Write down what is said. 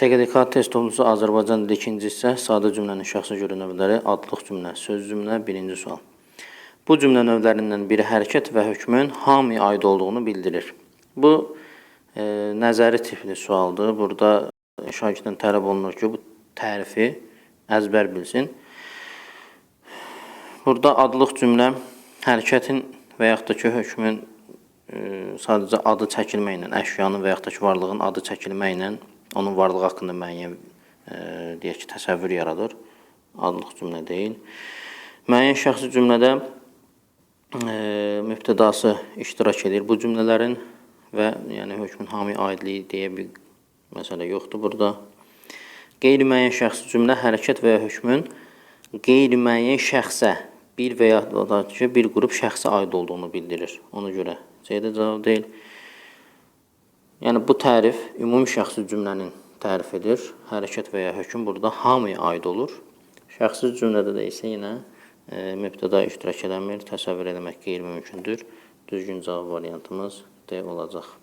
TQDK test olunsa Azərbaycan dili ikinci hissə, sadə cümlənin şəxsə görə növləri, adlıq cümlə, söz cümlə, birinci sual. Bu cümlə növlərindən biri hərəkət və hökmün hamıya aid olduğunu bildirir. Bu nəzəri tipli sualdır. Burada şagirddən tələb olunur ki, bu tərifi əzbər bilsin. Burada adlıq cümlə hərəkətin və yaxud da ki, hökmün sadəcə adı çəkilməklə, əşyanın və yaxud da ki, varlığın adı çəkilməklə onun varlığı haqqında müəyyən deyək ki, təsəvvür yaradır. Adlıq cümlə deyil. Müəyyən şəxsi cümlədə mübtədası iştirak edir bu cümlələrin və yəni hökmün hamıya aidliyi deyə bir məsələ yoxdur burada. Qeyri-müəyyən şəxsi cümlə hərəkət və ya hökmün qeyri-müəyyən şəxsə bir və ya da ki, bir qrup şəxsə aid olduğunu bildirir. Ona görə C-də cavab deyil. Yəni bu tərif ümumi şəxsi cümlənin tərifidir. Hərəkət və ya hökm burada hamıya aid olur. Şəxsi cümlədə də isə yenə mübtəda iştirak eləmir, təsəvvür eləmək qeyri-mümkündür. Düzgün cavab variantımız D olacaq.